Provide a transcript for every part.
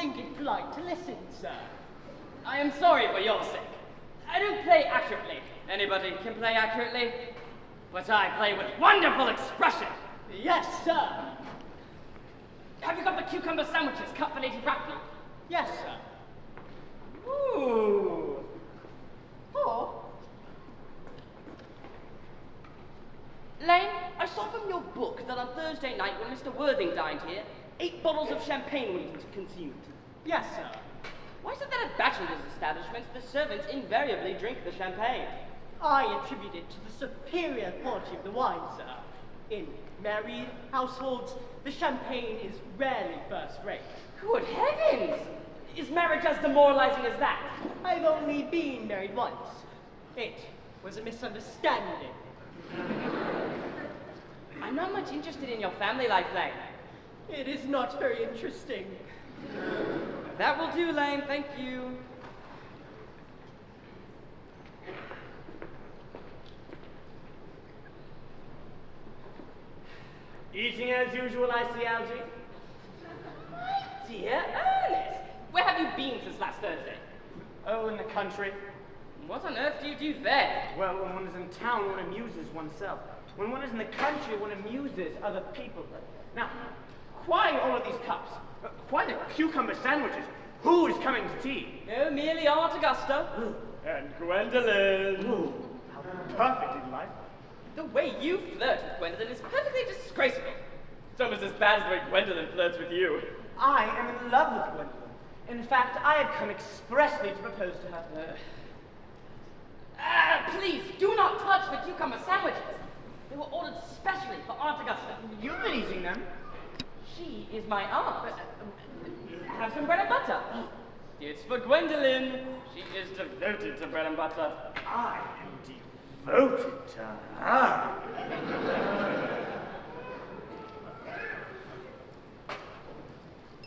think it polite to listen, sir. I am sorry for your sake. I don't play accurately. Anybody can play accurately. But I play with wonderful expression. Yes, sir. Have you got the cucumber sandwiches cut for Lady Bracknell? Yes, sir. Ooh. Oh. Lane, I saw from your book that on Thursday night when Mr. Worthing dined here, 8 bottles of champagne were consumed. Yes, sir. Why is it that at bachelor's establishments the servants invariably drink the champagne? I attribute it to the superior quality of the wine, sir. In married households, the champagne is rarely first rate. Good heavens! Is marriage as demoralizing as that? I've only been married once. It was a misunderstanding. I'm not much interested in your family life, Lane. It is not very interesting. That will do, Lane, thank you. Eating as usual, I see, Algy. My dear Ernest, where have you been since last Thursday? Oh, in the country. What on earth do you do there? Well, when one is in town, one amuses oneself. When one is in the country, one amuses other people. Now, why all of these cups? Why the cucumber sandwiches? Who is coming to tea? Oh, merely Aunt Augusta. And Gwendolyn. Ooh, how perfect in life. The way you flirt with Gwendolyn is perfectly disgraceful. It's almost as bad as the way Gwendolyn flirts with you. I am in love with Gwendolyn. In fact, I have come expressly to propose to her. Please, do not touch the cucumber sandwiches. They were ordered specially for Aunt Augusta. You've been eating them. She is my aunt. Have some bread and butter. It's for Gwendolyn. She is devoted to bread and butter. I am devoted to her.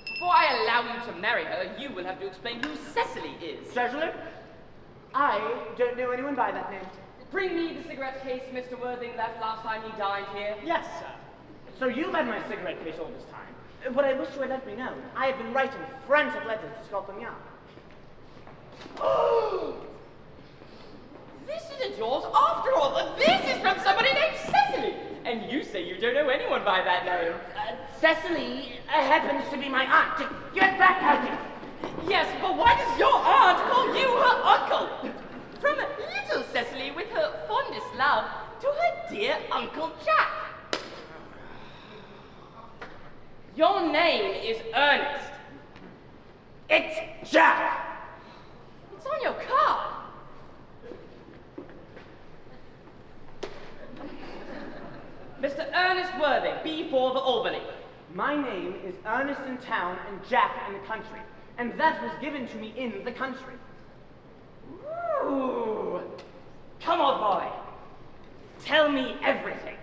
Before I allow you to marry her, you will have to explain who Cecily is. Cecily? I don't know anyone by that name. Bring me the cigarette case Mr. Worthing left last time he dined here. Yes, sir. So you've had my cigarette case all this time. But I wish you had let me know. I have been writing frantic letters to Scotland Yard. Oh! This isn't yours after all, but this is from somebody named Cecily! And you say you don't know anyone by that name. Cecily happens to be my aunt. Get back at me! Yes, but why does your aunt call you her uncle? From little Cecily with her fondest love to her dear Uncle Jack. Your name is Ernest. It's Jack! It's on your card. Mr. Ernest Worthing, B4 the Albany. My name is Ernest in town and Jack in the country. And that was given to me in the country. Ooh. Come on, boy. Tell me everything.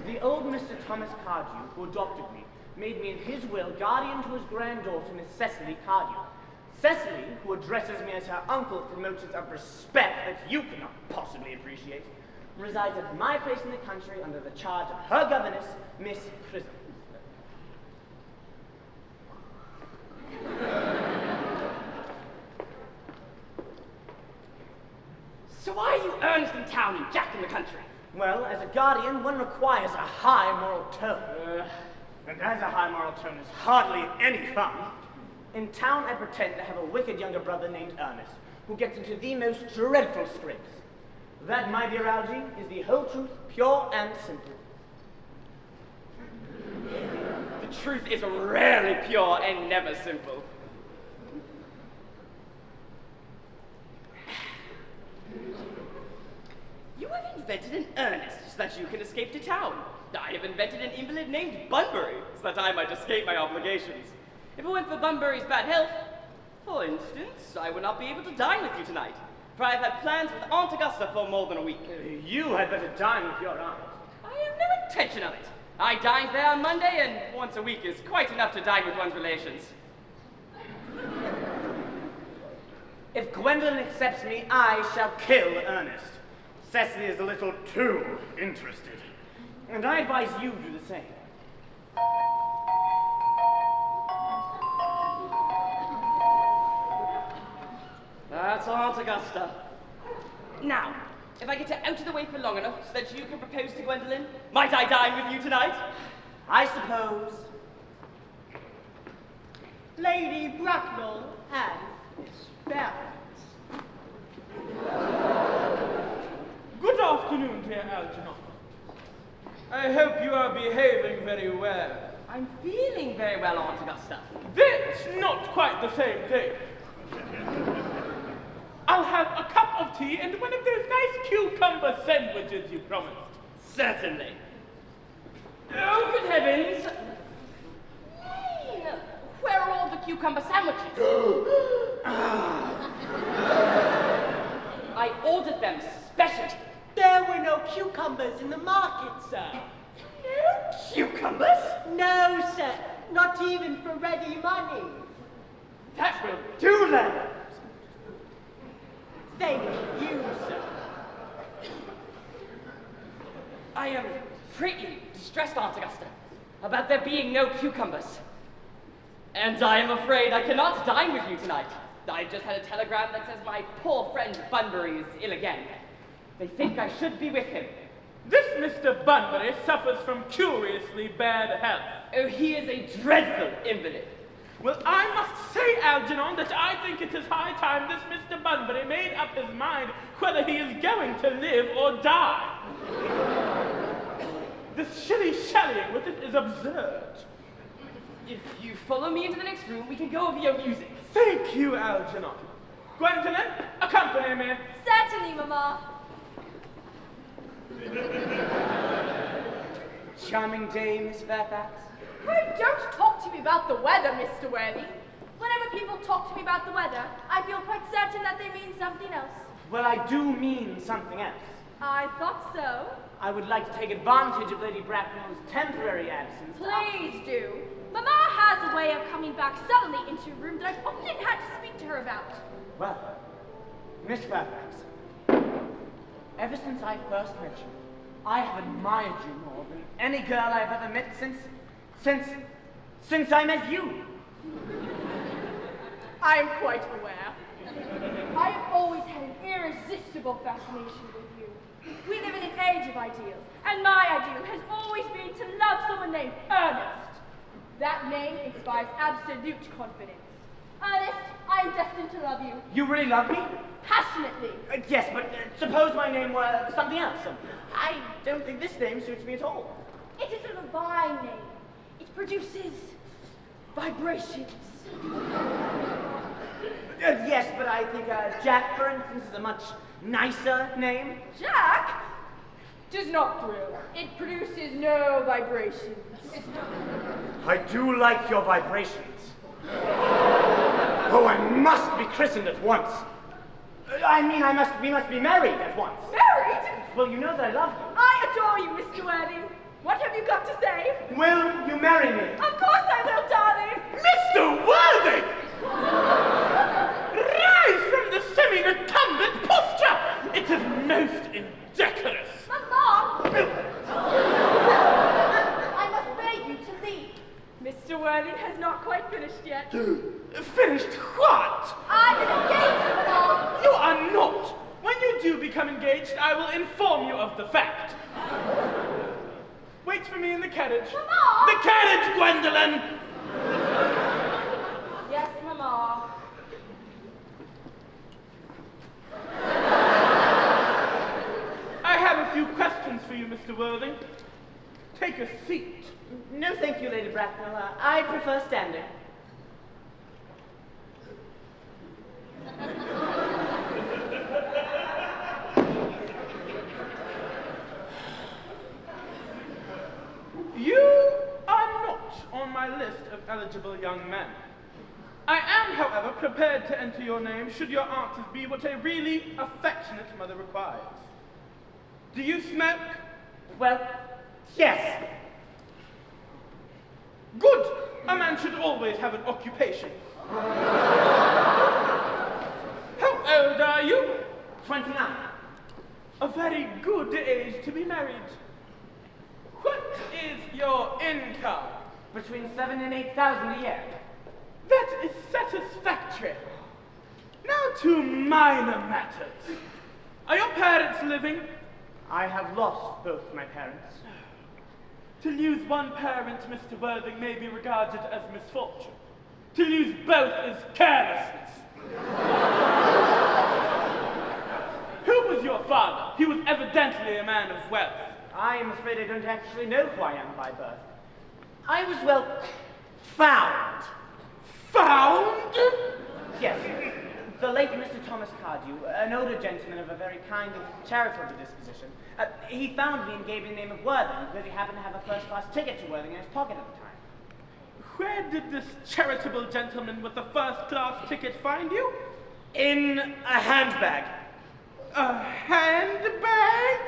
The old Mr. Thomas Cardew, who adopted me, made me in his will guardian to his granddaughter, Miss Cecily Cardew. Cecily, who addresses me as her uncle for motives of respect that you cannot possibly appreciate, resides at my place in the country under the charge of her governess, Miss Prism. So why are you Ernest in town and Jack in the country? Well, as a guardian, one requires a high moral tone. And as a high moral tone is hardly any fun, in town I pretend to have a wicked younger brother named Ernest, who gets into the most dreadful scrapes. That, my dear Algy, is the whole truth, pure and simple. The truth is rarely pure and never simple. You have invented an Ernest so that you can escape to town. I have invented an invalid named Bunbury so that I might escape my obligations. If it weren't for Bunbury's bad health, for instance, I would not be able to dine with you tonight, for I have had plans with Aunt Augusta for more than a week. You had better dine with your aunt. I have no intention of it. I dined there on Monday, and once a week is quite enough to dine with one's relations. If Gwendolyn accepts me, I shall kill Ernest. Cecily is a little too interested. And I advise you do the same. That's Aunt Augusta. Now, if I get her out of the way for long enough so that you can propose to Gwendolyn, might I dine with you tonight? I suppose. Lady Bracknell and Miss Fairfax. Good afternoon, dear Algernon. I hope you are behaving very well. I'm feeling very well, Aunt Augusta. That's not quite the same thing. I'll have a cup of tea and one of those nice cucumber sandwiches you promised. Certainly. Oh, good heavens! Jane, where are all the cucumber sandwiches? I ordered them specially. There were no cucumbers in the market, sir. No cucumbers? No, sir. Not even for ready money. That will do then. Thank you, sir. I am greatly distressed, Aunt Augusta, about there being no cucumbers. And I am afraid I cannot dine with you tonight. I just had a telegram that says my poor friend Bunbury is ill again. They think I should be with him. This Mr. Bunbury suffers from curiously bad health. Oh, he is a dreadful invalid. Well, I must say, Algernon, that I think it is high time this Mr. Bunbury made up his mind whether he is going to live or die. This shilly-shallying with it is absurd. If you follow me into the next room, we can go over your music. Thank you, Algernon. Gwendolyn, accompany me. Certainly, Mamma. Charming day, Miss Fairfax. Oh, don't talk to me about the weather, Mr. Worthy. Whenever people talk to me about the weather, I feel quite certain that they mean something else. Well, I do mean something else. I thought so. I would like to take advantage of Lady Bracknell's temporary absence. Please do. Mamma has a way of coming back suddenly into a room that I've often had to speak to her about. Well, Miss Fairfax, ever since I first met you, I have admired you more than any girl I've ever met since I met you. I am quite aware. I have always had an irresistible fascination with you. We live in an age of ideals, and my ideal has always been to love someone named Ernest. That name inspires absolute confidence. Ernest, I am destined to love you. You really love me? Passionately. Yes, but suppose my name were something else. I don't think this name suits me at all. It is a divine name. It produces vibrations. Yes, but I think Jack, for instance, is a much nicer name. Jack does not thrill. It produces no vibrations. I do like your vibrations. Oh, I must be christened at once. We must be married at once. Married? Well, you know that I love you. I adore you, Mr. Worthing. What have you got to say? Will you marry me? Of course I will, darling. Mr. Worthing! Rise from the semi-recumbent posture! It is most indecorous. Mamma! I must beg you to leave. Mr. Worthing has not quite finished yet. Finished what? I am engaged, Mamma. You are not. When you do become engaged, I will inform you of the fact. Wait for me in the carriage. Mamma! The carriage, Gwendolyn! Yes, Mamma. I have a few questions for you, Mr. Worthing. Take a seat. No, thank you, Lady Bracknell. I prefer standing. You are not on my list of eligible young men. I am, however, prepared to enter your name should your answers be what a really affectionate mother requires. Do you smoke? Well, yes. Good! A man should always have an occupation. How old are you? 29. A very good age to be married. What is your income? between 7,000 and 8,000 a year. That is satisfactory. Now to minor matters. Are your parents living? I have lost both my parents. To lose one parent, Mr. Worthing, may be regarded as misfortune. To lose both is carelessness. Who was your father? He was evidently a man of wealth. I am afraid I don't actually know who I am by birth. I was, well, found. Found? Yes. The late Mr. Thomas Cardew, an older gentleman of a very kind and charitable disposition, he found me and gave me the name of Worthing because he happened to have a first-class ticket to Worthing in his pocket at the time. Where did this charitable gentleman with the first-class ticket find you? In a handbag. A handbag?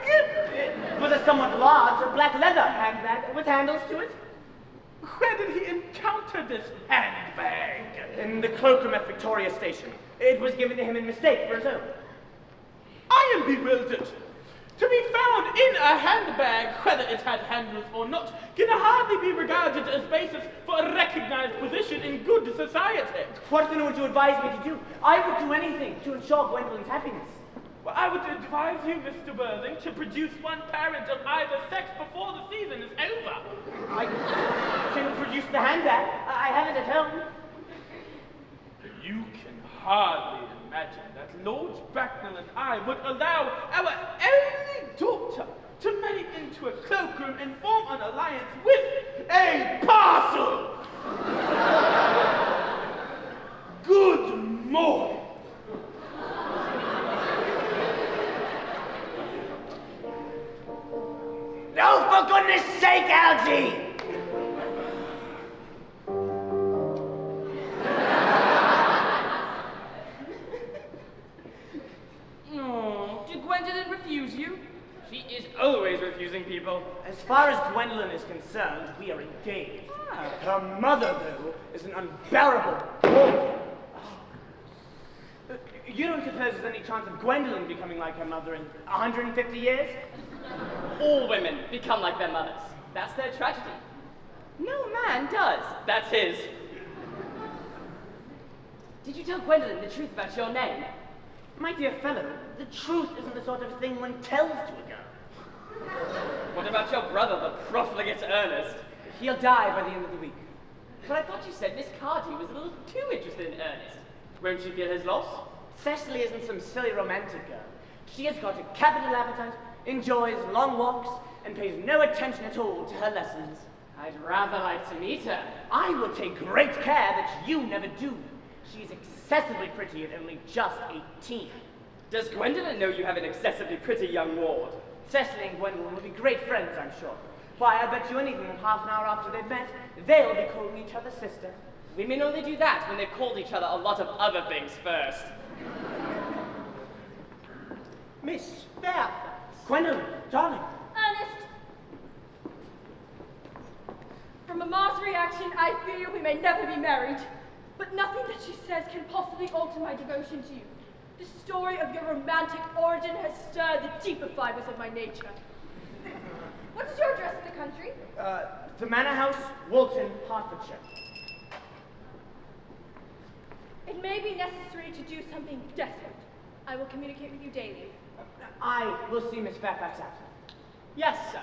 It was a somewhat large, black leather handbag with handles to it. Where did he encounter this handbag? In the cloakroom at Victoria Station. It was given to him in mistake for his own. I am bewildered. To be found in a handbag, whether it had handles or not, can hardly be regarded as basis for a recognized position in good society. What then would you advise me to do? I would do anything to ensure Gwendolyn's happiness. Well, I would advise you, Mr. Worthing, to produce one parent of either sex before the season is over. I can produce the handbag. I have it at home. You can hardly imagine that Lord Bracknell and I would allow our only daughter to marry into a cloakroom and form an alliance with a parcel! Good morning. No, for goodness sake, Algie! Did Gwendolyn refuse you? She is always refusing people. As far as Gwendolyn is concerned, we are engaged. Her mother, though, is an unbearable bore. You don't suppose there's any chance of Gwendolyn becoming like her mother in 150 years? All women become like their mothers. That's their tragedy. No man does. That's his. Did you tell Gwendolyn the truth about your name? My dear fellow, the truth isn't the sort of thing one tells to a girl. What about your brother, the profligate Ernest? He'll die by the end of the week. But I thought you said Miss Cardew was a little too interested in Ernest. Won't she feel his loss? Cecily isn't some silly romantic girl. She has got a capital appetite, enjoys long walks, and pays no attention at all to her lessons. I'd rather like to meet her. I will take great care that you never do. She is excessively pretty at only just 18. Does Gwendolyn know you have an excessively pretty young ward? Cecily and Gwendolyn will be great friends, I'm sure. Why, I bet you anything that half an hour after they've met, they'll be calling each other sister. Women only do that when they've called each other a lot of other things first. Miss Fairfax. Gwendolyn, darling. Ernest! From Mamma's reaction, I fear we may never be married. But nothing that she says can possibly alter my devotion to you. The story of your romantic origin has stirred the deeper fibers of my nature. What is your address in the country? The Manor House, Woolton, Hertfordshire. It may be necessary to do something desperate. I will communicate with you daily. I will see Miss Fairfax out. Yes, sir.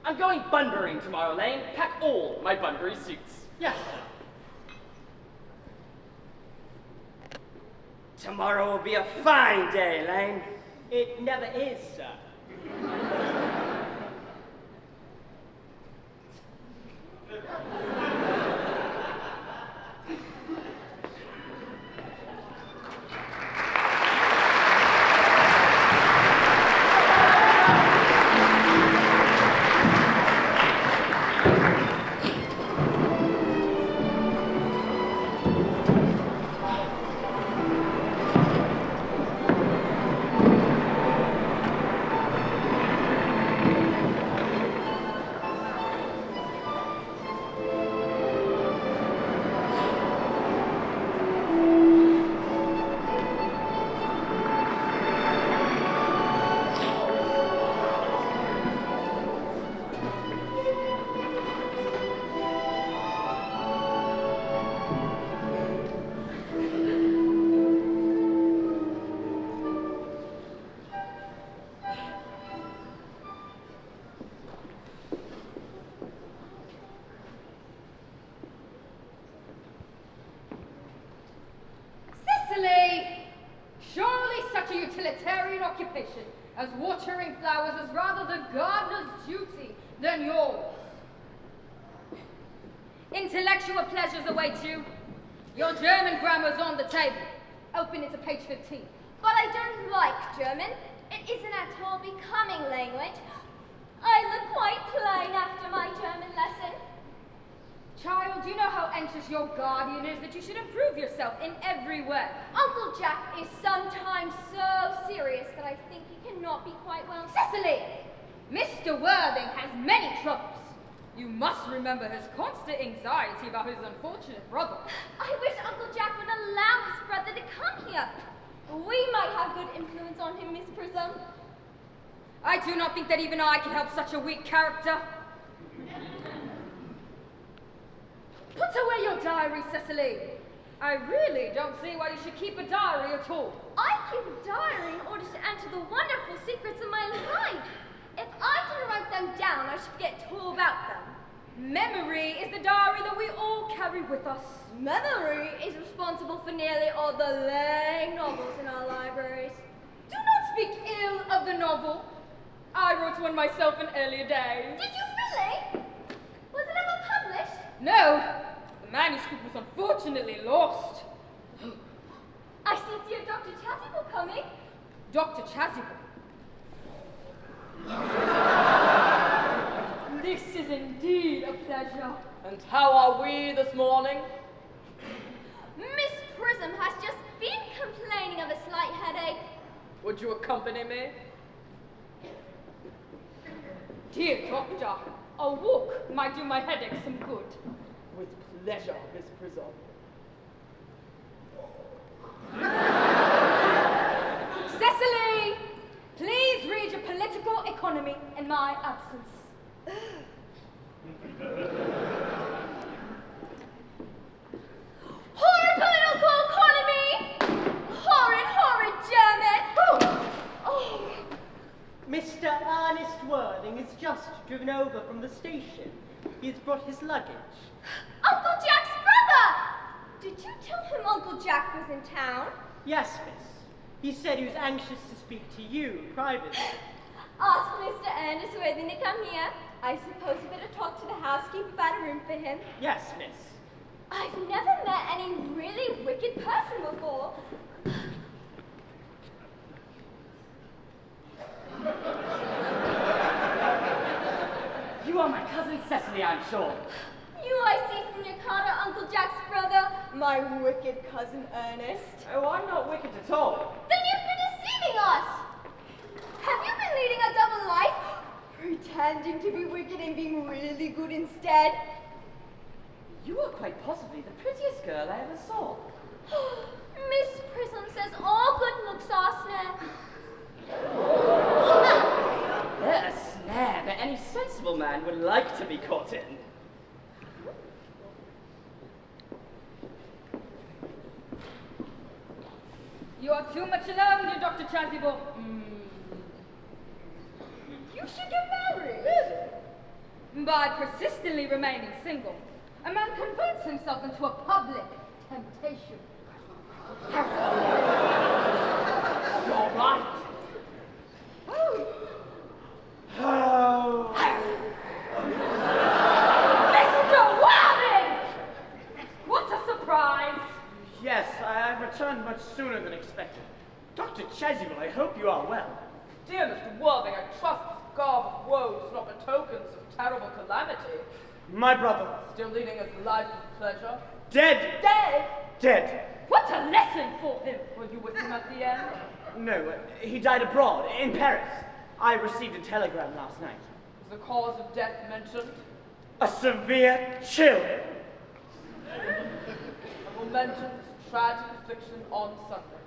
I'm going Bunburying tomorrow, Lane. Pack all my Bunbury suits. Yes, sir. Tomorrow will be a fine day, Lane. It never is, sir. Then yours. Intellectual pleasures await you. Your German grammar's on the table. Open it to page 15. But I don't like German. It isn't at all becoming language. I look quite plain after my German lesson. Child, you know how anxious your guardian is that you should improve yourself in every way. Uncle Jack is sometimes so serious that I think he cannot be quite well. Cecily! Mr. Worthing has many troubles. You must remember his constant anxiety about his unfortunate brother. I wish Uncle Jack would allow his brother to come here. We might have good influence on him, Miss Prism. I do not think that even I can help such a weak character. Put away your diary, Cecily. I really don't see why you should keep a diary at all. I keep a diary in order to enter the wonderful secrets of my life. If I didn't write them down, I should forget all about them. Memory is the diary that we all carry with us. Memory is responsible for nearly all the lame novels in our libraries. Do not speak ill of the novel. I wrote one myself in earlier days. Did you really? Was it ever published? No, the manuscript was unfortunately lost. I see dear Dr. Chasuble coming. Dr. Chasuble. This is indeed a pleasure. And how are we this morning? Miss Prism has just been complaining of a slight headache. Would you accompany me? Dear doctor, a walk might do my headache some good. With pleasure, Miss Prism. Cecily, please read your political economy in my absence. Horrid political economy! Horrid German! Oh! Mr. Ernest Worthing is just driven over from the station. He has brought his luggage. Uncle Jack's brother! Did you tell him Uncle Jack was in town? Yes, miss. He said he was anxious to speak to you privately. Ask Mr. Ernest Worthing to come here. I suppose you better talk to the housekeeper about a room for him. Yes, miss. I've never met any really wicked person before. You are my cousin Cecily, I'm sure. You, I see from your card, are Uncle Jack's brother, my wicked cousin Ernest. Oh, I'm not wicked at all. Then you've been deceiving us! Have you been leading a double life? Pretending to be wicked and being really good instead? You are quite possibly the prettiest girl I ever saw. Miss Prism says all good looks are snare. They're a snare that any sensible man would like to be caught in. You are too much alone, dear Dr. Chasuble. You should get married. By persistently remaining single, a man converts himself into a public temptation. You're right. Mr. Worthing! What a surprise! Yes, I've returned much sooner than expected. Dr. Chasuble, I hope you are well. Dear Mr. Worthing, I trust this garb of woe does not betokens of terrible calamity. My brother, Still leading his life of pleasure. dead! Dead! Dead! What a lesson for him! Were you with him at the end? No, he died abroad, in Paris. I received a telegram last night. Was the cause of death mentioned? A severe chill. I will mention this tragic affliction on Sunday.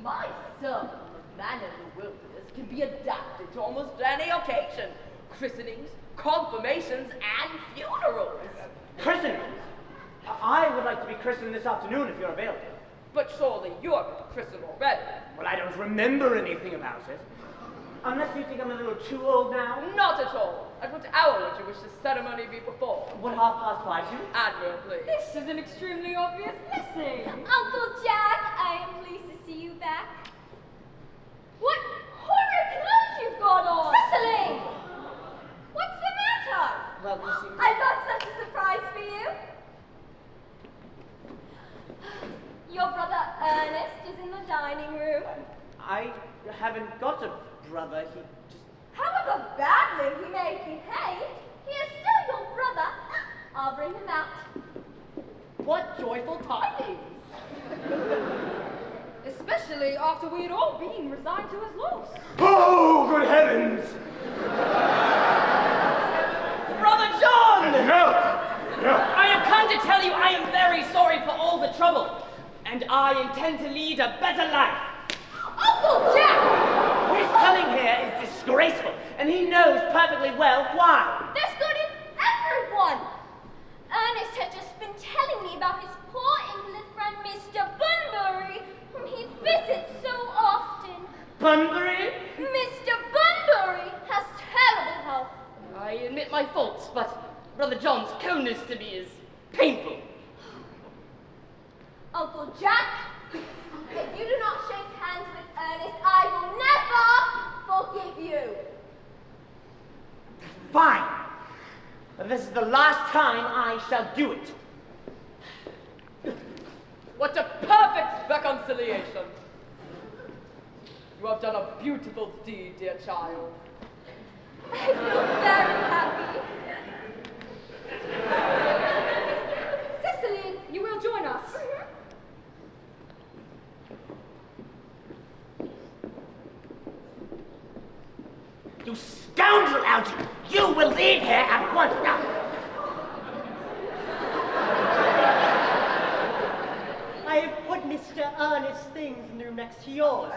My son, the man in the wilderness, can be adapted to almost any occasion. Christenings, confirmations, and funerals. Christenings? I would like to be christened this afternoon if you're available. But surely you're christened already. Well, I don't remember anything about it. Unless you think I'm a little too old now. Not at all. At what hour would you wish the ceremony be performed? What, 5:30 do? Admirably. This is an extremely obvious blessing. Uncle Jack, I am pleased to see you back. What horrid clothes you've got on! Cecily! What's may behave, he is still your brother. I'll bring him out. What joyful tidings! Especially after we had all been resigned to his loss. Oh, good heavens! Brother John! No! I have come to tell you I am very sorry for all the trouble, and I intend to lead a better life. Uncle Jack! His coming here is disgraceful, and he knows perfectly well why. There's good in everyone. Ernest had just been telling me about his poor invalid friend, Mr. Bunbury, whom he visits so often. Bunbury? Mr. Bunbury has terrible health. I admit my faults, but Brother John's coldness to me is painful. Uncle Jack, if you do not shake hands with Ernest, I will never forgive you. Fine. But this is the last time I shall do it. What a perfect reconciliation! You have done a beautiful deed, dear child. I feel very happy. Cecily, you will join us. You scoundrel, Algy! You will leave here at once now! I have put Mr. Ernest's things in the room next to yours.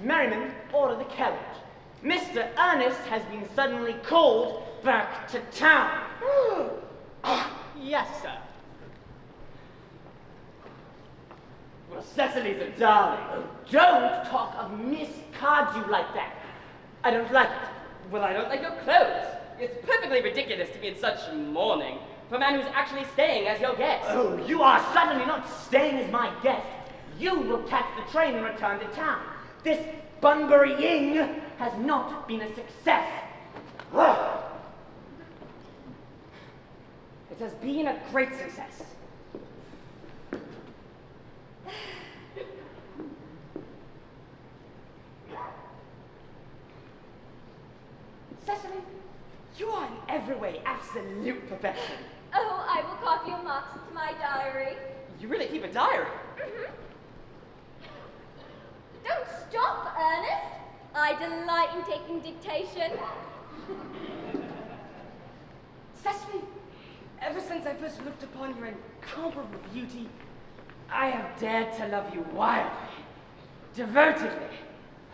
Merriman, order the carriage. Mr. Ernest has been suddenly called back to town. Yes, sir. Well, Cecily's a darling. Oh, don't talk of Miss Cardew like that. I don't like it. Well, I don't like your clothes. It's perfectly ridiculous to be in such mourning for a man who's actually staying as your guest. Oh, you are certainly not staying as my guest. You will catch the train and return to town. This Bunburying has not been a success. It has been a great success. Cecily, you are in every way absolute perfection. Oh, I will copy your marks into my diary. You really keep a diary. Don't stop, Ernest. I delight in taking dictation. Cecily, ever since I first looked upon your incomparable beauty, I have dared to love you wildly, devotedly,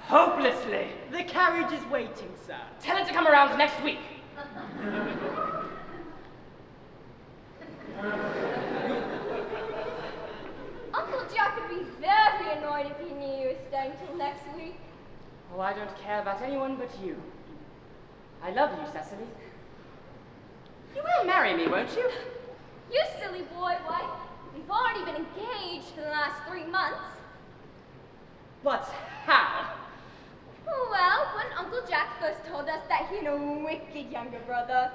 hopelessly. The carriage is waiting, sir. Tell it to come around next week. Uncle Jack would be very annoyed if he knew you were staying till next week. Oh, I don't care about anyone but you. I love you, Cecily. You will marry me, won't you? You silly boy, why? We've already been engaged for the last 3 months. But how? Well, when Uncle Jack first told us that he had a wicked younger brother,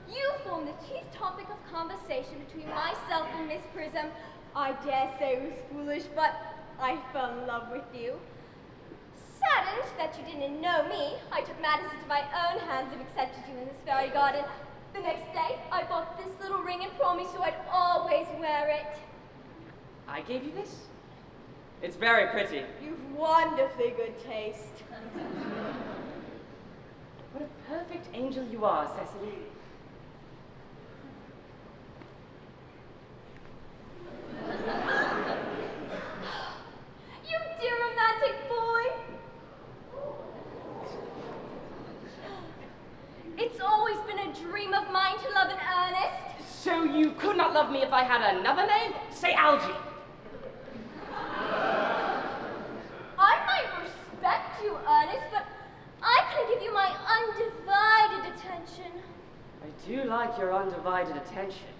you formed the chief topic of conversation between myself and Miss Prism. I dare say it was foolish, but I fell in love with you. Saddened that you didn't know me, I took matters into my own hands and accepted you in this fairy garden. The next day, I bought this little ring and promised you I'd always wear it. I gave you this? It's very pretty. You've wonderfully good taste. What a perfect angel you are, Cecily. You dear romantic boy! It's always been a dream of mine to love an Ernest. So you could not love me if I had another name? Say Algy. I might respect you, Ernest, but I can give you my undivided attention. I do like your undivided attention.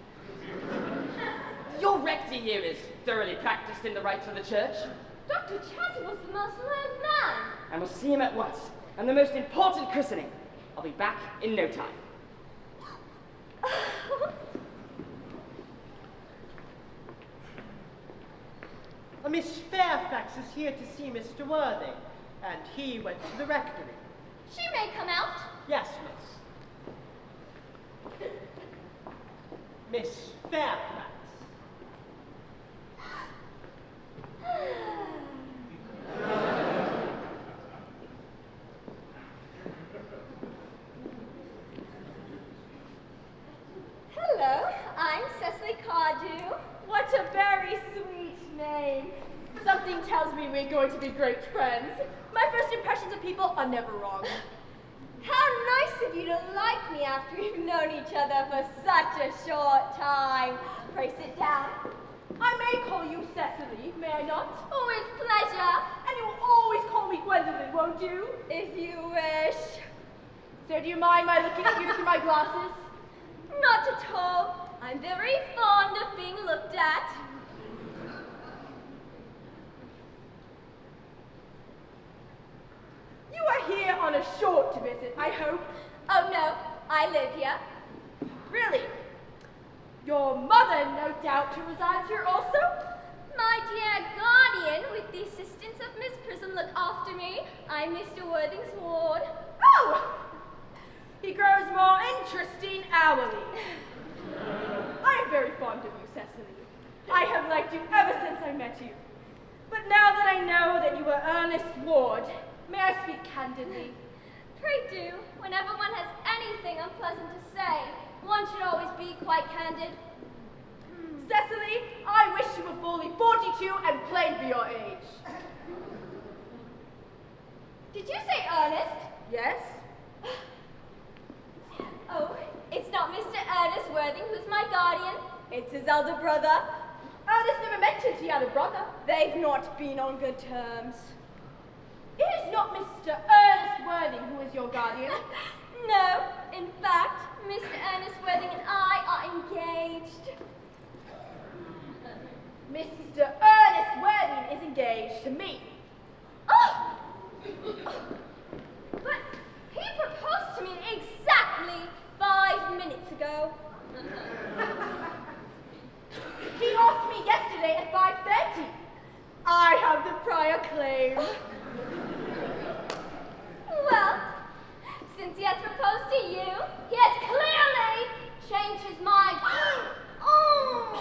Your rector here is thoroughly practiced in the rites of the church. Dr. Chazzy was the most learned man. I must see him at once, and the most important christening. I'll be back in no time. Miss Fairfax is here to see Mr. Worthing, and he went to the rectory. She may come out. Yes, Miss. Miss Fairfax. Hello, I'm Cecily Cardew. What a very sweet name. Something tells me we're going to be great friends. My first impressions of people are never wrong. How nice of you to like me after we've known each other for such a short time. Pray sit down. I may call you Cecily, may I not? Oh, with pleasure. And you will always call me Gwendolyn, won't you? If you wish. So do you mind my looking at you through my glasses? Not at all. I'm very fond of being looked at. You are here on a short visit, I hope. Oh no, I live here. Really? Your mother, no doubt, who resides here also? My dear guardian, with the assistance of Miss Prism, look after me. I'm Mr. Worthing's ward. Oh! He grows more interesting hourly. I am very fond of you, Cecily. I have liked you ever since I met you. But now that I know that you are Ernest's ward, may I speak candidly? Pray do. Whenever one has anything unpleasant to say, one should always be quite candid. Cecily, I wish you were fully 42 and played for your age. Did you say Ernest? Yes? Oh, it's not Mr. Ernest Worthing who's my guardian. It's his elder brother. Ernest never mentioned he had a brother. They've not been on good terms. It is not Mr. Ernest Worthing who is your guardian. No, in fact, Mr. Ernest Worthing and I are engaged. Mr. Ernest Worthing is engaged to me. Oh! But he proposed to me exactly 5 minutes ago. He asked me yesterday at 5:30. I have the prior claim. Well, since he has proposed to you, he has clearly changed his mind. Oh!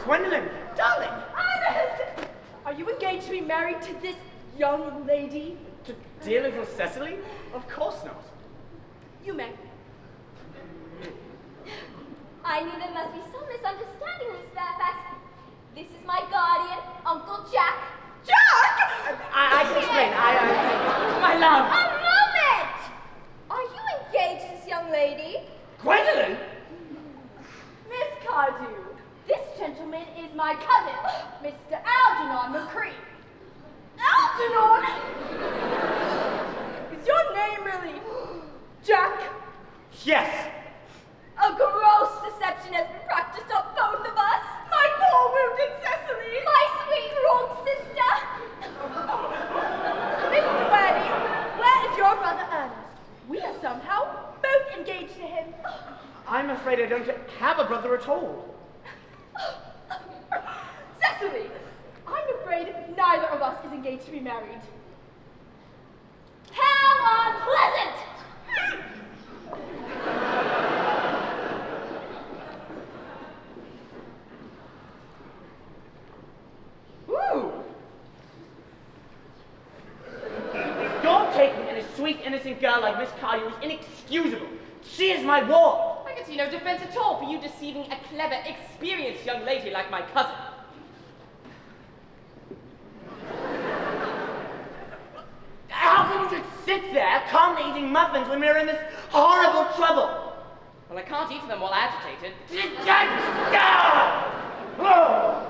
Gwendolyn, darling! Ernest! Are you engaged to be married to this young lady? To dear little Cecily? Of course not. You may. I knew there must be some misunderstanding, Miss Fairfax. This is my guardian, Uncle Jack. Jack! I can explain. My love! A moment! Are you engaged to this young lady? Gwendolyn! Miss Cardew, this gentleman is my cousin, Mr. Algernon McCree. Algernon? Is your name really Jack? Yes! A gross deception has been practiced on both of us. My poor wounded Cecily! My sweet wrong sister. Mr. Worthing, where is your brother Ernest? We are somehow both engaged to him. I'm afraid I don't have a brother at all. Cecily, I'm afraid neither of us is engaged to be married. How unpleasant! Ooh! Your taking in a sweet, innocent girl like Miss Cardew is inexcusable. She is my ward. I can see no defense at all for you deceiving a clever, experienced young lady like my cousin. How can you just sit there, calmly eating muffins when we're in this horrible trouble? Well, I can't eat them while agitated. Oh!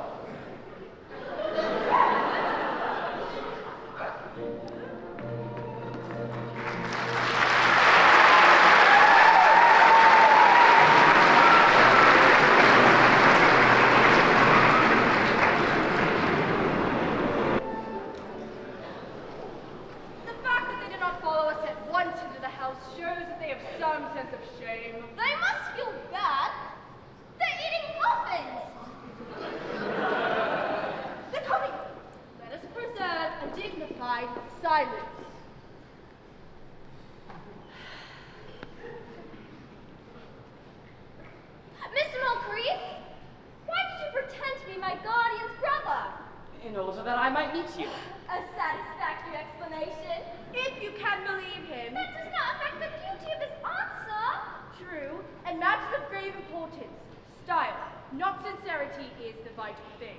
The fact that they did not follow us at once into the house shows that they have some sense of shame. They must feel bad. They're eating muffins. They're coming. Let us preserve a dignified Silence. Mr. Moncrief, why did you pretend to be my guardian's brother? In order that I might meet you. A satisfactory explanation. If you can believe him. That does not affect the beauty of his answer. True, and matters of grave importance. Style, not sincerity, is the vital thing.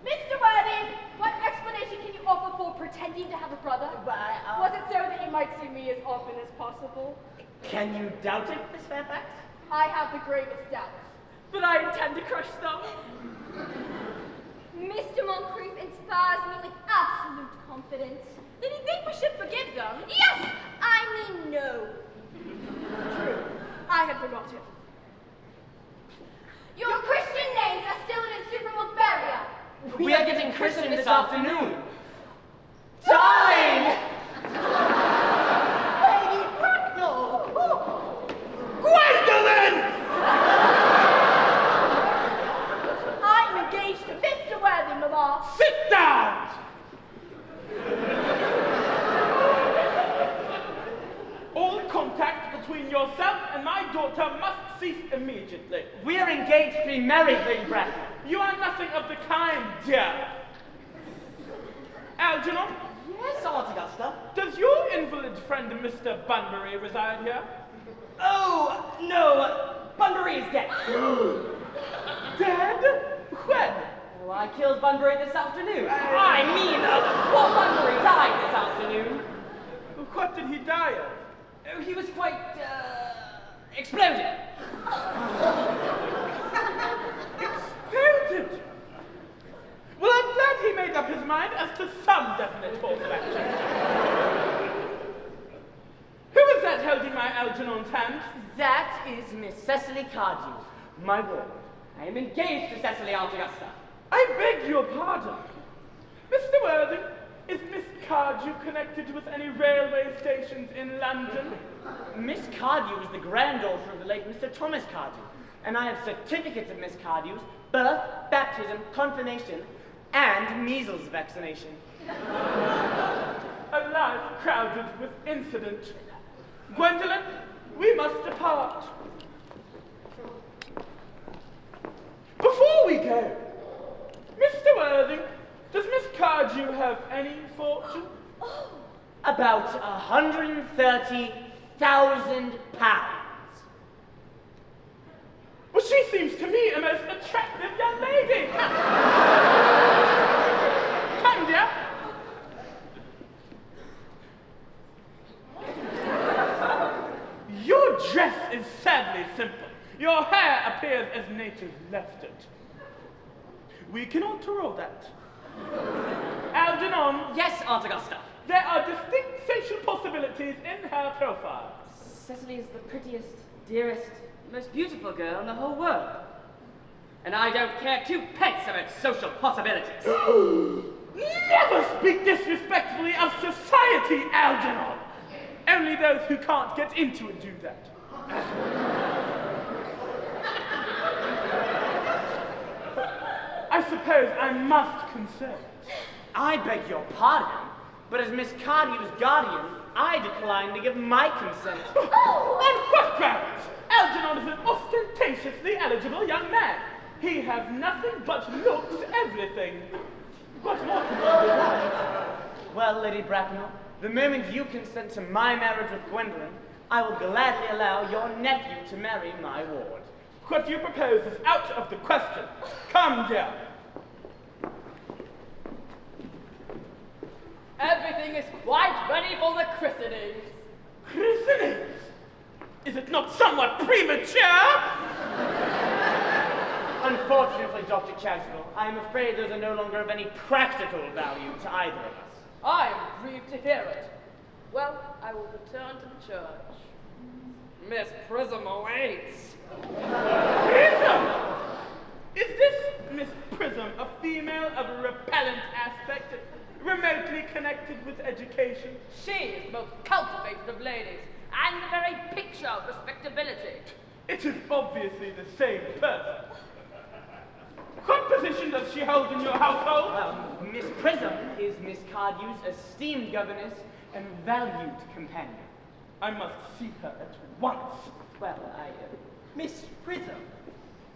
Mr. Worthing, what explanation can you offer for pretending to have a brother? Was it so that you might see me as often as possible? Can you doubt it, Miss Fairfax? I have the gravest doubts, but I intend to crush them. Mr. Moncrief inspires me with absolute confidence. Did he think we should forgive them? Yes! I mean no. True, I had forgotten. Your Christian names are still in a superbook barrier. We are getting christened this afternoon. Darling! Lady Bracknell! Gwendolyn! I'm engaged to Mr. Worthing, Mamma. Sit down! All contact between yourself and my daughter must cease immediately. We are engaged to be married, Lady Bracknell. You are nothing of the kind, dear. Algernon, Yes, Aunt Augusta. does your invalid friend Mr. Bunbury reside here? Oh, no. Bunbury is dead. Dead? When? Well, I killed Bunbury this afternoon. I mean, poor Bunbury died this afternoon. What did he die of? Oh, he was quite, exploded. Exploded? Well, I'm glad he made up his mind as to some definite course of action. Who is that holding my Algernon's hand? That is Miss Cecily Cardew, my ward. I am engaged to Cecily, Aunt Augusta. I beg your pardon. Mr. Worthing, is Miss Cardew connected with any railway stations in London? Miss Cardew is the granddaughter of the late Mr. Thomas Cardew, and I have certificates of Miss Cardew's birth, baptism, confirmation, and measles vaccination. A life crowded with incident. Gwendolyn, we must depart. Before we go, Mr. Worthing, does Miss Cardew have any fortune? About £130,000. Well, she seems to me a most attractive young lady. Come, dear. Your dress is sadly simple. Your hair appears as nature's left it. We can alter all that. Algernon, Yes, Aunt Augusta. there are distinct social possibilities in her profile. Cecily is the prettiest, dearest, most beautiful girl in the whole world. And I don't care 2 pence about social possibilities. Never speak disrespectfully of society, Algernon. Only those who can't get into it do that. I suppose I must consent. I beg your pardon, but as Miss Cardew's guardian, I decline to give my consent. On what grounds? Algernon is an ostentatiously eligible young man. He has nothing but looks everything. What more can you desire? Well, Lady Bracknell, the moment you consent to my marriage with Gwendolyn, I will gladly allow your nephew to marry my ward. What you propose is out of the question. Come, dear. Everything is quite ready for the christenings. Christenings? Is it not somewhat premature? Unfortunately, Dr. Chasuble, I am afraid those are no longer of any practical value to either of us. I am grieved to hear it. Well, I will return to the church. Miss Prism awaits. Prism? Is this Miss Prism a female of a repellent aspect, remotely connected with education? She is the most cultivated of ladies, and the very picture of respectability. It is obviously the same person. What position does she hold in your household? Well, Miss Prism is Miss Cardew's esteemed governess and valued companion. I must see her at once. Well, Miss Prism.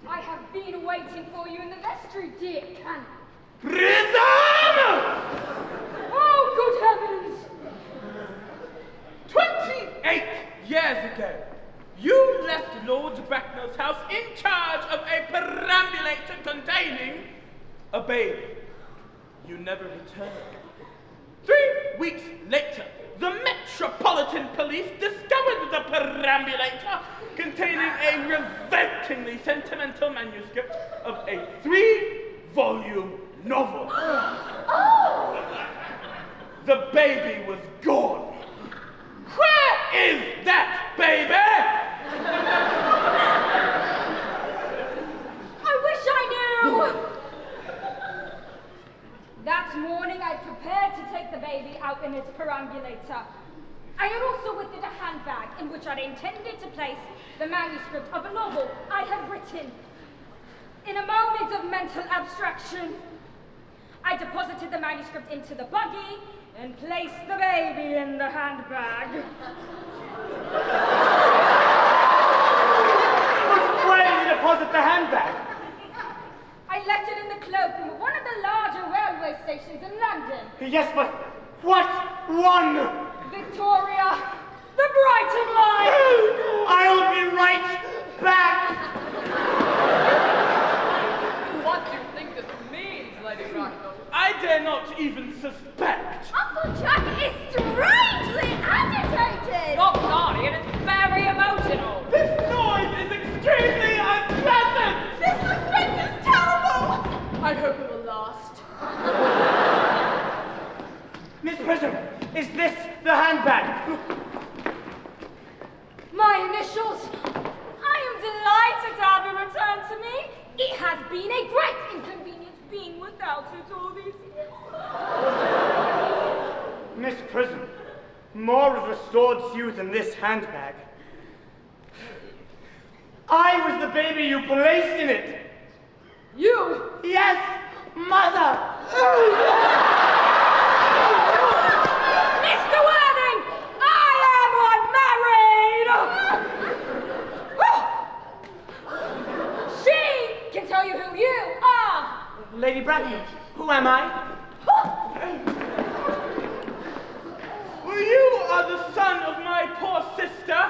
I have been waiting for you in the vestry, dear Canon. Prism! Oh, good heavens! 28 years ago, you left Lord Bracknell's house in charge of a perambulator containing a baby. You never returned. 3 weeks later, the Metropolitan Police discovered the perambulator containing a revoltingly sentimental manuscript of a 3-volume novel. The baby was gone. Where is that baby? I wish I knew! That morning I prepared to take the baby out in its perambulator. I had also with it a handbag in which I'd intended to place the manuscript of a novel I had written. In a moment of mental abstraction, I deposited the manuscript into the buggy and placed the baby in the handbag. Where did you deposit the handbag? I left it in the cloakroom of one of the larger railway stations in London. Yes, but what one? Victoria, the Brighton line! I'll be right back! What do you think this means, Lady Bracknell? I dare not even suspect. Uncle Jack is strangely agitated. Not naughty, and it's very emotional. This noise is extremely unpleasant. This suspense is terrible. I hope it will last. Miss Prism, is this the handbag? My initials. I am delighted to have it returned to me. It has been a great inconvenience being without it all these years. Miss Prism, more is restored to you than this handbag. I was the baby you placed in it. You? Yes, Mother! Mr. Worthing, I am unmarried! She can tell you who you are! Lady Bracknell, who am I? Well, you are the son of my poor sister,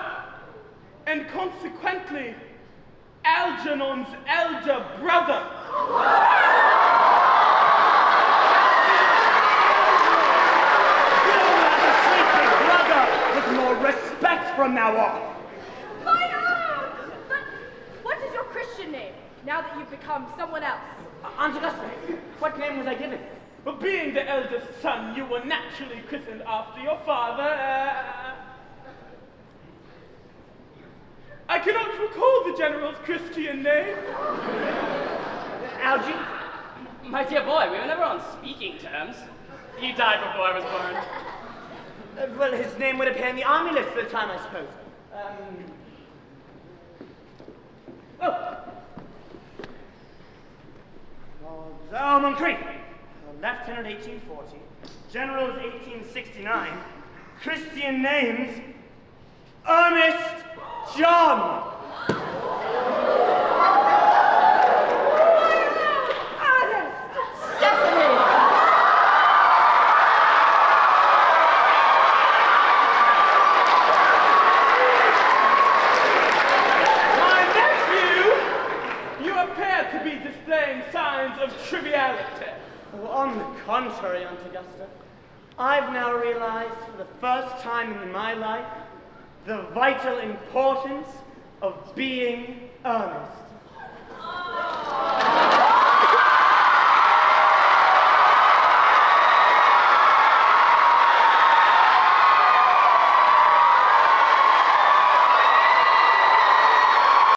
and consequently, Algernon's elder brother. With more respect from now on. My own! But what is your Christian name, now that you've become someone else? Aunt Augusta, what name was I given? But being the eldest son, you were naturally christened after your father. I cannot recall the general's Christian name. Algy? My dear boy, we were never on speaking terms. He died before I was born. Well, his name would appear in the army list at the time, I suppose. Moncrief. Lieutenant 1840. Generals 1869. Christian names. Ernest John. On the contrary, Aunt Augusta, I've now realized for the first time in my life the vital importance of being earnest.